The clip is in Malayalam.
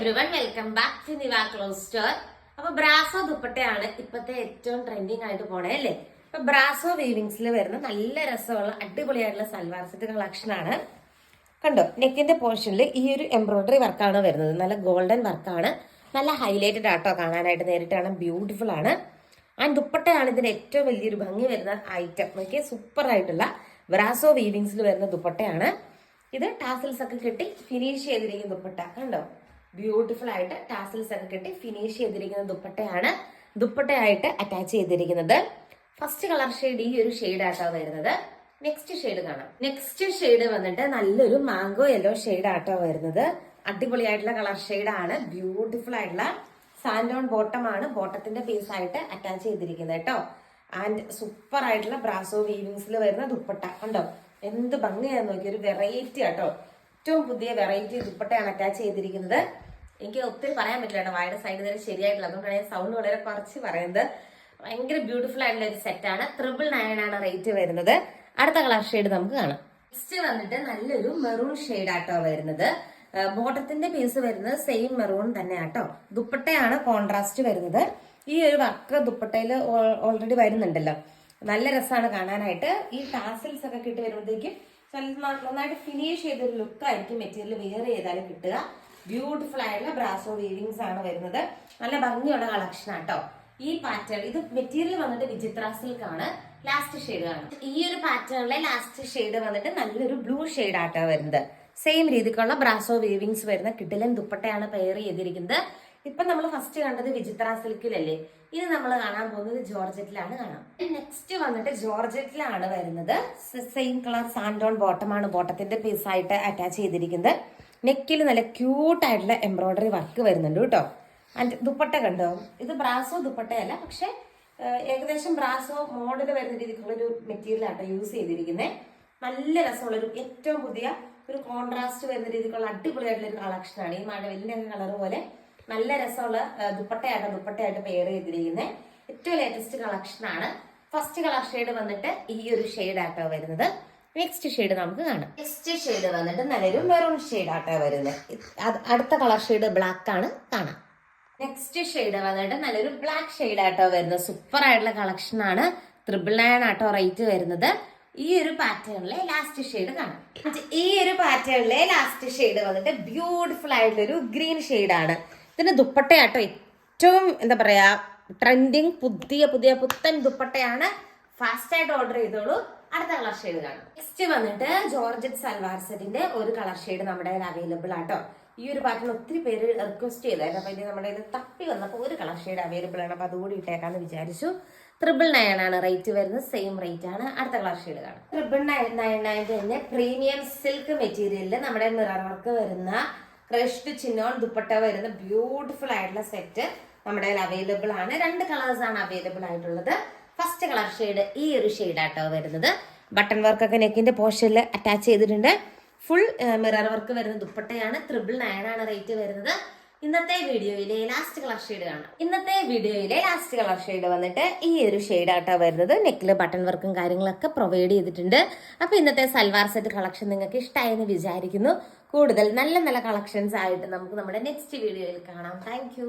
Everyone, welcome back to Niva cloth store. അപ്പൊ ബ്രാസോ ദുപ്പട്ടയാണ് ഇപ്പത്തെ ഏറ്റവും ട്രെൻഡിങ് ആയിട്ട് പോണേ അല്ലേ. അപ്പൊ ബ്രാസോ വീവിങ്സിൽ വരുന്ന നല്ല രസമുള്ള അടിപൊളിയായിട്ടുള്ള സൽവാർ സെറ്റ് കളക്ഷൻ ആണ്. കണ്ടോ, നെക്കിന്റെ പോർഷനിൽ ഈ ഒരു എംബ്രോയിഡറി വർക്കാണ് വരുന്നത്. നല്ല ഗോൾഡൻ വർക്കാണ്, നല്ല ഹൈലൈറ്റഡ് ആട്ടോ കാണാനായിട്ട്. നേരിട്ട് കാണാൻ ബ്യൂട്ടിഫുൾ ആണ്. ആൻഡ് ദുപ്പട്ടയാണ് ഇതിന് ഏറ്റവും വലിയൊരു ഭംഗി വരുന്ന ഐറ്റം. നോക്കിയ സൂപ്പർ ആയിട്ടുള്ള ബ്രാസോ വീവിങ്സിൽ വരുന്ന ദുപ്പട്ടയാണ് ഇത്. ടാസിൽസ് ഒക്കെ കെട്ടി ഫിനിഷ് ചെയ്തിരിക്കുന്ന ദുപ്പട്ട കണ്ടോ, ബ്യൂട്ടിഫുൾ ആയിട്ട് ടാസിൽസ് ഒക്കെ കെട്ടി ഫിനിഷ് ചെയ്തിരിക്കുന്ന ദുപ്പട്ടയാണ് ദുപ്പട്ടയായിട്ട് അറ്റാച്ച് ചെയ്തിരിക്കുന്നത്. ഫസ്റ്റ് കളർ ഷെയ്ഡ് ഈ ഒരു ഷെയ്ഡ് ആട്ടോ വരുന്നത്. നെക്സ്റ്റ് ഷെയ്ഡ് കാണാം. നെക്സ്റ്റ് ഷെയ്ഡ് വന്നിട്ട് നല്ലൊരു മാംഗോ യെല്ലോ ഷെയ്ഡ് ആട്ടോ വരുന്നത്. അടിപൊളിയായിട്ടുള്ള കളർ ഷെയ്ഡാണ്. ബ്യൂട്ടിഫുൾ ആയിട്ടുള്ള സാൻഡോൺ ബോട്ടം ആണ് ബോട്ടത്തിന്റെ പീസ് ആയിട്ട് അറ്റാച്ച് ചെയ്തിരിക്കുന്നത് കേട്ടോ. ആൻഡ് സൂപ്പർ ആയിട്ടുള്ള ബ്രാസോ വീവിങ്സിൽ വരുന്ന ദുപ്പട്ട കണ്ടോ, എന്ത് ഭംഗിയാന്ന് നോക്കി. ഒരു വെറൈറ്റി ആട്ടോ, ഏറ്റവും പുതിയ വെറൈറ്റി ദുപ്പട്ടയാണ് അറ്റാച്ച് ചെയ്തിരിക്കുന്നത്. എനിക്ക് ഒത്തിരി പറയാൻ പറ്റില്ല കേട്ടോ, വായുടെ സൈഡ് നേരെ ശരിയായിട്ടില്ല, അതുകൊണ്ടാണ് ഞാൻ സൗണ്ട് വളരെ കുറച്ച് പറയുന്നത്. ഭയങ്കര ബ്യൂട്ടിഫുൾ ആയിട്ടുള്ള ഒരു സെറ്റാണ്. 999 ആണ് റേറ്റ് വരുന്നത്. അടുത്ത കളർ ഷെയ്ഡ് നമുക്ക് കാണാം. നെക്സ്റ്റ് വന്നിട്ട് നല്ലൊരു മെറൂൺ ഷെയ്ഡ് ആട്ടോ വരുന്നത്. ബോട്ടത്തിന്റെ പീസ് വരുന്നത് സെയിം മെറൂൺ തന്നെ ആട്ടോ. ദുപ്പട്ടയാണ് കോൺട്രാസ്റ്റ് വരുന്നത്. ഈ ഒരു വർക്ക് ദുപ്പട്ടയിൽ ഓൾറെഡി വരുന്നുണ്ടല്ലോ, നല്ല രസമാണ് കാണാനായിട്ട്. ഈ ടാസിൽസ് ഒക്കെ കിട്ടി വരുമ്പോഴത്തേക്കും നന്നായിട്ട് ഫിനിഷ് ചെയ്തൊരു ലുക്കായിരിക്കും മെറ്റീരിയൽ വെയർ ചെയ്താലും കിട്ടുക. ബ്യൂട്ടിഫുൾ ആയിട്ടുള്ള ബ്രാസോ വീവിങ്സ് ആണ് വരുന്നത്. നല്ല ഭംഗിയുള്ള കളക്ഷൻ ആട്ടോ. ഈ പാറ്റേൺ ഇത് മെറ്റീരിയൽ വന്നിട്ട് വിചിത്ര സിൽക്ക് ആണ്. ലാസ്റ്റ് ഷെയ്ഡ് ആണ്. ഈ ഒരു പാറ്റേണിലെ ലാസ്റ്റ് ഷെയ്ഡ് വന്നിട്ട് നല്ലൊരു ബ്ലൂ ഷെയ്ഡ് ആട്ടോ വരുന്നത്. സെയിം രീതിക്കുള്ള ബ്രാസോ വീവിങ്സ് വരുന്ന കിടിലൻ ദുപ്പട്ടയാണ് പെയർ ചെയ്തിരിക്കുന്നത്. ഇപ്പൊ നമ്മൾ ഫസ്റ്റ് കണ്ടത് വിചിത്ര സിൽക്കിലല്ലേ, ഇത് നമ്മൾ കാണാൻ പോകുന്നത് ജോർജറ്റിലാണ് കാണാം. നെക്സ്റ്റ് വന്നിട്ട് ജോർജറ്റിലാണ് വരുന്നത്. സെയിം കളർ സാൻഡോൺ ബോട്ടമാണ് ബോട്ടത്തിന്റെ പീസായിട്ട് അറ്റാച്ച് ചെയ്തിരിക്കുന്നത്. നെക്കിൽ നല്ല ക്യൂട്ട് ആയിട്ടുള്ള എംബ്രോയിഡറി വർക്ക് വരുന്നുണ്ട് കേട്ടോ. ആൻഡ് ദുപ്പട്ട കണ്ടോ, ഇത് ബ്രാസോ ദുപ്പട്ടയല്ല, പക്ഷെ ഏകദേശം ബ്രാസോ മോഡൽ വരുന്ന രീതിക്കുള്ള ഒരു മെറ്റീരിയൽ ആട്ടോ യൂസ് ചെയ്തിരിക്കുന്നത്. നല്ല രസമുള്ളൊരു ഏറ്റവും പുതിയ ഒരു കോൺട്രാസ്റ്റ് വരുന്ന രീതിക്കുള്ള അടിപൊളിയായിട്ടുള്ള ഒരു കളക്ഷനാണ്. ഈ മഴവെല്ലിന്റെ കളർ പോലെ നല്ല രസമുള്ള ദുപ്പട്ടയായിട്ട് പെയർ ചെയ്തിരിക്കുന്നത്. ഏറ്റവും ലേറ്റസ്റ്റ് കളക്ഷൻ ആണ്. ഫസ്റ്റ് കളർ ഷെയ്ഡ് വന്നിട്ട് ഈ ഒരു ഷെയ്ഡ് ആട്ടോ വരുന്നത്. നെക്സ്റ്റ് ഷെയ്ഡ് നമുക്ക് കാണാം. നെക്സ്റ്റ് ഷെയ്ഡ് വന്നിട്ട് നല്ലൊരു മെറൂൺ ഷെയ്ഡ് ആട്ടോ വരുന്നത്. അടുത്ത കളർ ഷെയ്ഡ് ബ്ലാക്ക് ആണ് കാണാം. നെക്സ്റ്റ് ഷെയ്ഡ് വന്നിട്ട് നല്ലൊരു ബ്ലാക്ക് ഷെയ്ഡ് ആട്ടോ വരുന്നത്. സൂപ്പർ ആയിട്ടുള്ള കളക്ഷൻ ആണ്. 999 ആട്ടോ റേറ്റ് വരുന്നത്. ഈ ഒരു പാറ്റേണിലെ ലാസ്റ്റ് ഷെയ്ഡ് കാണാം. ഈ ഒരു പാറ്റേണിലെ ലാസ്റ്റ് ഷെയ്ഡ് വന്നിട്ട് ബ്യൂട്ടിഫുൾ ആയിട്ടുള്ള ഒരു ഗ്രീൻ ഷെയ്ഡ് ആണ്. ഇതിന്റെ ദുപ്പട്ടയാട്ടോ ഏറ്റവും എന്താ പറയാ ട്രെൻഡിങ് പുത്തൻ ദുപ്പട്ടയാണ്. ഫാസ്റ്റ് ആയിട്ട് ഓർഡർ ചെയ്തോളൂ. അടുത്ത കളർ ഷെയ്ഡ് കാണാം. നെക്സ്റ്റ് വന്നിട്ട് ജോർജറ്റ് സൽവാർ സെറ്റിന്റെ ഒരു കളർ ഷെയ്ഡ് നമ്മുടെ അവൈലബിൾ ആട്ടോ. ഈ ഒരു പാറ്റേൺ ഒത്തിരി പേര് റിക്വസ്റ്റ് ചെയ്തായിരുന്നു. അപ്പൊ ഇത് നമ്മുടെ ഇത് തപ്പി വന്നപ്പോൾ ഒരു കളർ ഷെയ്ഡ് അവൈലബിൾ ആണ്. അപ്പൊ അതുകൂടി ഇട്ടേക്കാന്ന് വിചാരിച്ചു. 999 ആണ് റേറ്റ് വരുന്നത്. സെയിം റേറ്റ് ആണ്. അടുത്ത കളർ ഷെയ്ഡ് കാണാം. 999 തന്നെ പ്രീമിയം സിൽക്ക് മെറ്റീരിയലിൽ നമ്മുടെ മിറർ വർക്ക് വരുന്ന ക്രഷ്ഡ് ചിന്നോൺ ദുപ്പട്ട വരുന്ന ബ്യൂട്ടിഫുൾ ആയിട്ടുള്ള സെറ്റ് നമ്മുടെ അവൈലബിൾ ആണ്. 2 കളേഴ്സ് ആണ് അവൈലബിൾ ആയിട്ടുള്ളത്. ഫസ്റ്റ് കളർ ഷെയ്ഡ് ഈ ഒരു ഷെയ്ഡ് ആട്ടോ വരുന്നത്. ബട്ടൺ വർക്ക് ഒക്കെ നെക്കിന്റെ പോർഷനിൽ അറ്റാച്ച് ചെയ്തിട്ടുണ്ട്. ഫുൾ മിറർ വർക്ക് വരുന്ന ദുപ്പട്ടയാണ്. 999 ആണ് റേറ്റ് വരുന്നത്. ഇന്നത്തെ വീഡിയോയിലെ ലാസ്റ്റ് കളർ ഷെയ്ഡ് കാണാം. ഇന്നത്തെ വീഡിയോയിലെ ലാസ്റ്റ് കളർ ഷെയ്ഡ് വന്നിട്ട് ഈ ഒരു ഷെയ്ഡ് ആട്ടോ വരുന്നത്. നെക്കില് ബട്ടൺ വർക്കും കാര്യങ്ങളൊക്കെ പ്രൊവൈഡ് ചെയ്തിട്ടുണ്ട്. അപ്പൊ ഇന്നത്തെ സൽവാർ സെറ്റ് കളക്ഷൻ നിങ്ങൾക്ക് ഇഷ്ടമായെന്ന് വിചാരിക്കുന്നു. കൂടുതൽ നല്ല കളക്ഷൻസ് ആയിട്ട് നമുക്ക് നമ്മുടെ നെക്സ്റ്റ് വീഡിയോയിൽ കാണാം. താങ്ക്